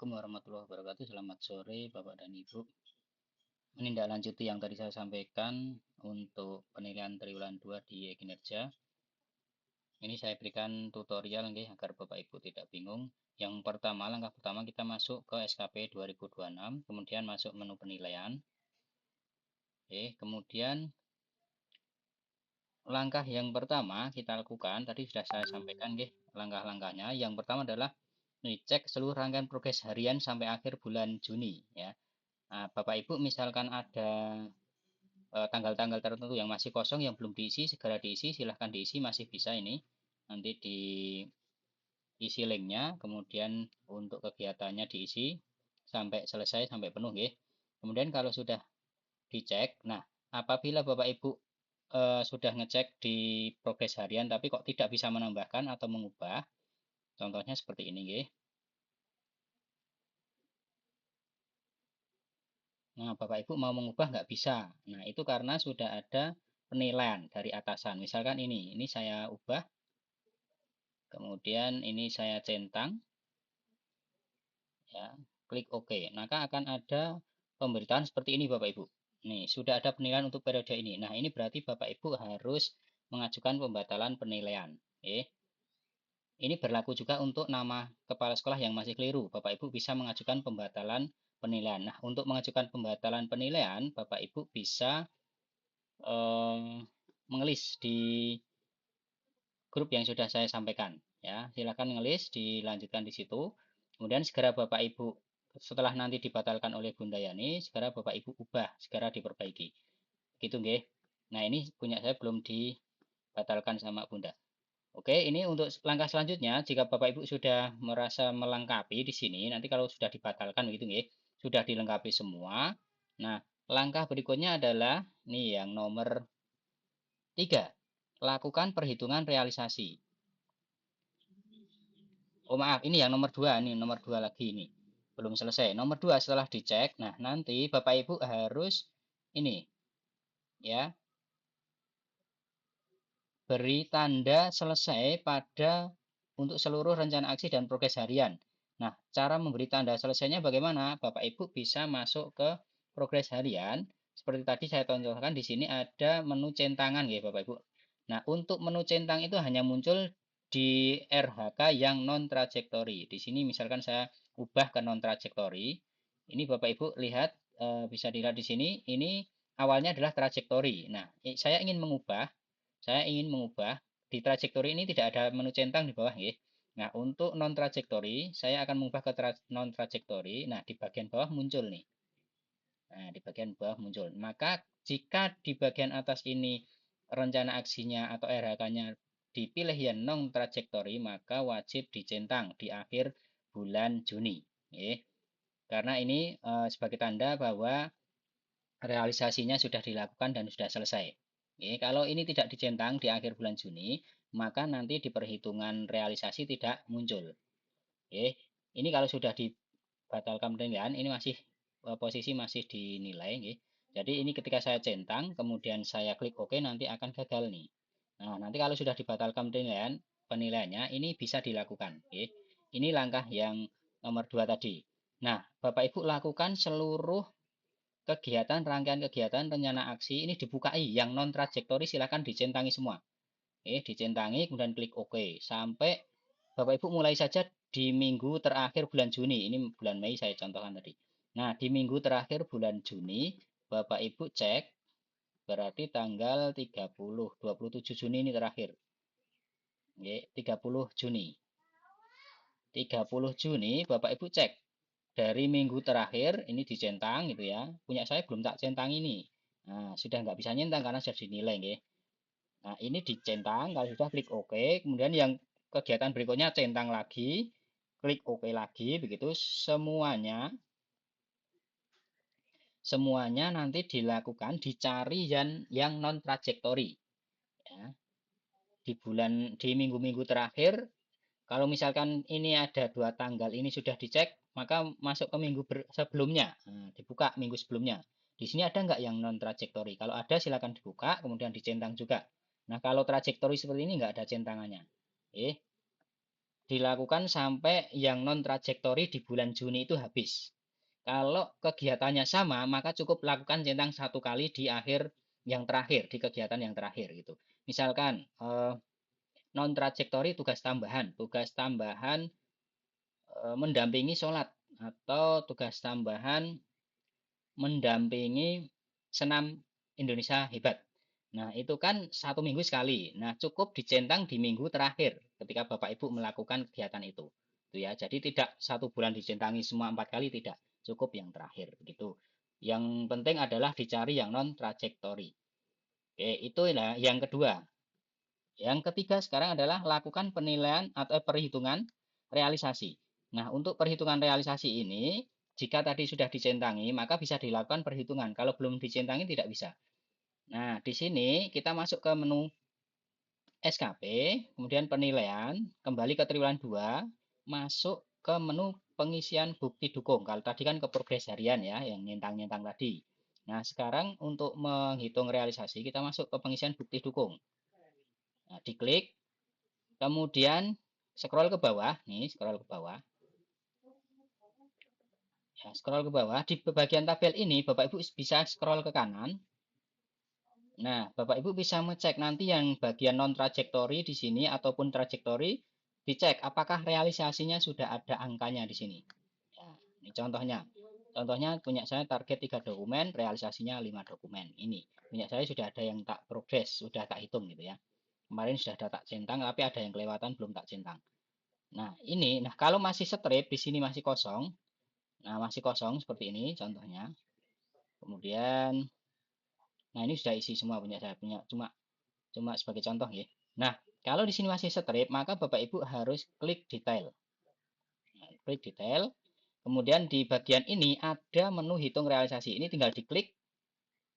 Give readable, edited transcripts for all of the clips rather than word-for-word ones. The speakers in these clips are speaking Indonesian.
Assalamualaikum warahmatullahi wabarakatuh. Selamat sore Bapak dan Ibu. Menindaklanjuti yang tadi saya sampaikan untuk penilaian triwulan 2 di kinerja. Ini saya berikan tutorial nih, agar Bapak Ibu tidak bingung. Yang pertama, langkah pertama kita masuk ke SKP 2026, kemudian masuk menu penilaian. Kemudian langkah yang pertama kita lakukan, tadi sudah saya sampaikan langkah-langkahnya. Yang pertama adalah ngecek seluruh rangkaian progres harian sampai akhir bulan Juni ya. Nah, Bapak Ibu misalkan ada tanggal-tanggal tertentu yang masih kosong yang belum diisi, segera diisi, silahkan diisi, masih bisa ini. Nanti diisi linknya, kemudian untuk kegiatannya diisi sampai selesai, sampai penuh ya. Kemudian kalau sudah dicek, nah apabila Bapak Ibu sudah ngecek di progres harian tapi kok tidak bisa menambahkan atau mengubah, contohnya seperti ini ya. Nah, Bapak Ibu mau mengubah nggak bisa. Nah, itu karena sudah ada penilaian dari atasan. Misalkan ini saya ubah, kemudian ini saya centang, ya, klik OK. Maka akan ada pemberitaan seperti ini Bapak Ibu. Nih, sudah ada penilaian untuk periode ini. Nah, ini berarti Bapak Ibu harus mengajukan pembatalan penilaian. Ini berlaku juga untuk nama kepala sekolah yang masih keliru. Bapak Ibu bisa mengajukan pembatalan penilaian. Nah, untuk mengajukan pembatalan penilaian, Bapak Ibu bisa mengelis di grup yang sudah saya sampaikan. Ya, silakan ngelis, dilanjutkan di situ. Kemudian segera Bapak Ibu setelah nanti dibatalkan oleh Bunda Yani, segera Bapak Ibu ubah, segera diperbaiki. Gitu nggih. Nah, ini punya saya belum dibatalkan sama Bunda. Oke, ini untuk langkah selanjutnya, jika Bapak Ibu sudah merasa melengkapi di sini, nanti kalau sudah dibatalkan begitu nggih, sudah dilengkapi semua. Nah, langkah berikutnya adalah nih yang nomor 3. Lakukan perhitungan realisasi. Oh maaf, ini yang nomor 2, ini nomor 2 lagi ini. Belum selesai. Nomor 2 setelah dicek, nah nanti Bapak Ibu harus ini ya, beri tanda selesai pada untuk seluruh rencana aksi dan progres harian. Nah, cara memberi tanda selesainya bagaimana? Bapak Ibu bisa masuk ke progres harian. Seperti tadi saya contohkan di sini ada menu centangan ya Bapak Ibu. Nah, untuk menu centang itu hanya muncul di RHK yang non trajektori. Di sini misalkan saya ubah ke non trajektori. Ini Bapak Ibu lihat, bisa dilihat di sini. Ini awalnya adalah trajektori. Nah, saya ingin mengubah di trajektori ini tidak ada menu centang di bawah ya. Nah, untuk non trajektori saya akan mengubah ke non trajektori. Nah, di bagian bawah muncul nih. Nah, di bagian bawah muncul. Maka jika di bagian atas ini rencana aksinya atau RHK-nya dipilih yang non trajektori, maka wajib dicentang di akhir bulan Juni. Karena ini sebagai tanda bahwa realisasinya sudah dilakukan dan sudah selesai. Kalau ini tidak dicentang di akhir bulan Juni, maka nanti di perhitungan realisasi tidak muncul. Ini kalau sudah dibatalkan penilaian, ini masih posisi masih dinilai. Jadi ini ketika saya centang, kemudian saya klik OK, nanti akan gagal nih. Nah, nanti kalau sudah dibatalkan penilaiannya, ini bisa dilakukan. Ini langkah yang nomor 2 tadi. Nah, Bapak Ibu lakukan seluruh kegiatan, rangkaian kegiatan, rencana aksi ini dibukai. Yang non trajektori silakan dicentangi semua. Dicentangi, kemudian klik OK. Sampai Bapak Ibu mulai saja di minggu terakhir bulan Juni. Ini bulan Mei saya contohkan tadi. Nah, di minggu terakhir bulan Juni, Bapak Ibu cek, berarti tanggal 30, 27 Juni ini terakhir. 30 Juni. 30 Juni, Bapak Ibu cek. Dari minggu terakhir, ini dicentang gitu ya. Punya saya belum tak centang ini. Nah, sudah nggak bisa nyentang karena sudah dinilai. Nah, ini dicentang, kalau sudah klik OK. Kemudian yang kegiatan berikutnya centang lagi, klik OK lagi, begitu semuanya nanti dilakukan, dicari yang non trajektori. Ya. Di minggu-minggu terakhir, kalau misalkan ini ada 2 tanggal ini sudah dicek, maka masuk ke minggu sebelumnya. Nah, dibuka minggu sebelumnya. Di sini ada nggak yang non trajektori? Kalau ada silakan dibuka, kemudian dicentang juga. Nah, kalau trajektori seperti ini nggak ada centangannya. dilakukan sampai yang non trajektori di bulan Juni itu habis. Kalau kegiatannya sama, maka cukup lakukan centang satu kali di akhir yang terakhir, di kegiatan yang terakhir gitu. Misalkan non trajektori tugas tambahan mendampingi sholat atau tugas tambahan mendampingi senam Indonesia Hebat. Nah, itu kan 1 minggu sekali. Nah, cukup dicentang di minggu terakhir ketika Bapak Ibu melakukan kegiatan itu. Itu ya. Jadi tidak 1 bulan dicentangi semua 4 kali, tidak. Cukup yang terakhir begitu. Yang penting adalah dicari yang non trajektori. Oke, itu ya yang kedua. Yang ketiga sekarang adalah lakukan penilaian atau perhitungan realisasi. Nah, untuk perhitungan realisasi ini, jika tadi sudah dicentangi, maka bisa dilakukan perhitungan. Kalau belum dicentangi, tidak bisa. Nah, di sini kita masuk ke menu SKP, kemudian penilaian, kembali ke triwulan 2, masuk ke menu pengisian bukti dukung. Kalau tadi kan ke progres harian ya, yang nyentang-nyentang tadi. Nah, sekarang untuk menghitung realisasi, kita masuk ke pengisian bukti dukung. Nah, diklik, kemudian scroll ke bawah, nih scroll ke bawah. Ya, scroll ke bawah, di bagian tabel ini Bapak Ibu bisa scroll ke kanan. Nah, Bapak Ibu bisa mengecek nanti yang bagian non trajektori di sini ataupun trajektori, dicek apakah realisasinya sudah ada angkanya di sini. Ya, ini contohnya. Contohnya punya saya target 3 dokumen, realisasinya 5 dokumen. Ini punya saya sudah ada yang tak progres, sudah tak hitung gitu ya. Kemarin sudah ada tak centang, tapi ada yang kelewatan belum tak centang. Nah, nah kalau masih strip di sini masih kosong. Nah, masih kosong seperti ini contohnya. Kemudian, nah ini sudah isi semua punya saya punya cuma sebagai contoh ya. Nah, kalau di sini masih strip, maka Bapak Ibu harus klik detail. Nah, klik detail. Kemudian di bagian ini ada menu hitung realisasi. Ini tinggal diklik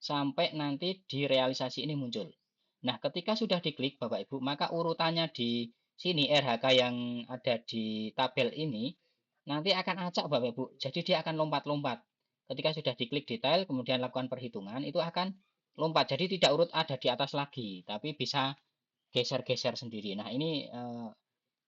sampai nanti di realisasi ini muncul. Nah, ketika sudah diklik Bapak Ibu, maka urutannya di sini RHK yang ada di tabel ini nanti akan acak Bapak Ibu. Jadi dia akan lompat-lompat. Ketika sudah diklik detail, kemudian lakukan perhitungan, itu akan lompat. Jadi tidak urut ada di atas lagi, tapi bisa geser-geser sendiri. Nah, ini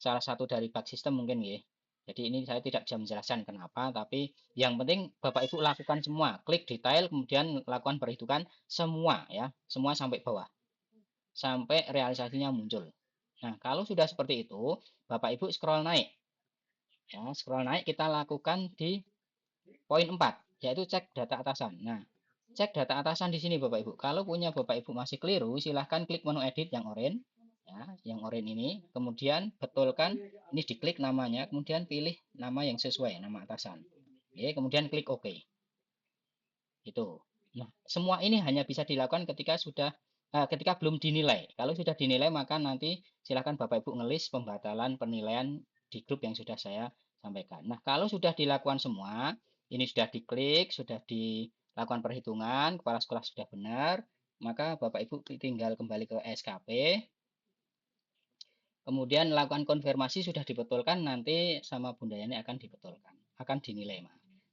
salah satu dari bug sistem mungkin ya. Jadi ini saya tidak bisa menjelaskan kenapa, tapi yang penting Bapak Ibu lakukan semua. Klik detail, kemudian lakukan perhitungan semua ya, semua sampai bawah. Sampai realisasinya muncul. Nah, kalau sudah seperti itu, Bapak Ibu scroll naik. Ya, scroll naik kita lakukan di poin 4, yaitu cek data atasan. Nah, cek data atasan di sini Bapak Ibu. Kalau punya Bapak Ibu masih keliru, silahkan klik menu edit yang oranye. Ya, yang oranye ini. Kemudian betulkan, ini diklik namanya, kemudian pilih nama yang sesuai, nama atasan. Oke, kemudian klik OK. Gitu. Nah, semua ini hanya bisa dilakukan ketika belum dinilai. Kalau sudah dinilai, maka nanti silahkan Bapak Ibu ngelis pembatalan penilaian di grup yang sudah saya sampaikan. Nah, kalau sudah dilakukan semua, ini sudah diklik, sudah dilakukan perhitungan, kepala sekolah sudah benar, maka Bapak Ibu tinggal kembali ke SKP, kemudian lakukan konfirmasi sudah dibetulkan, nanti sama Bunda Yani akan dibetulkan, akan dinilai,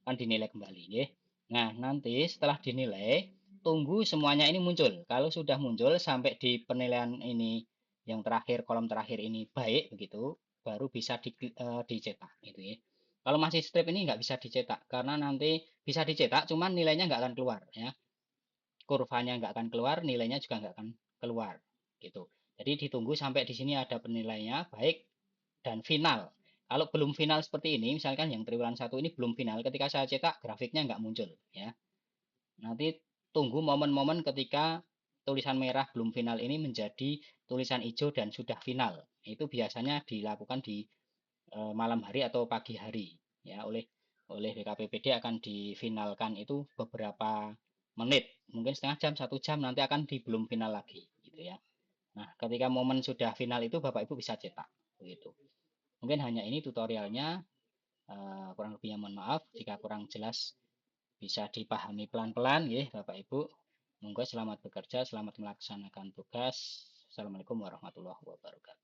akan dinilai kembali. Ya. Nah, nanti setelah dinilai, tunggu semuanya ini muncul. Kalau sudah muncul sampai di penilaian ini yang terakhir, kolom terakhir ini baik begitu, baru bisa dicetak gitu ya. Kalau masih strip ini nggak bisa dicetak karena nanti bisa dicetak, cuman nilainya nggak akan keluar ya. Kurvanya nggak akan keluar, nilainya juga nggak akan keluar gitu. Jadi ditunggu sampai di sini ada penilaiannya baik dan final. Kalau belum final seperti ini, misalkan yang triwulan 1 ini belum final, ketika saya cetak grafiknya nggak muncul ya. Nanti tunggu momen-momen ketika tulisan merah belum final ini menjadi tulisan hijau dan sudah final. Itu biasanya dilakukan di malam hari atau pagi hari ya oleh BKPPD akan difinalkan itu beberapa menit, mungkin setengah jam, 1 jam nanti akan di belum final lagi gitu ya. Nah, ketika momen sudah final itu Bapak Ibu bisa cetak begitu. Mungkin hanya ini tutorialnya, kurang lebihnya mohon maaf jika kurang jelas, bisa dipahami pelan-pelan ya Bapak Ibu. Monggo selamat bekerja, selamat melaksanakan tugas. Assalamualaikum warahmatullahi wabarakatuh.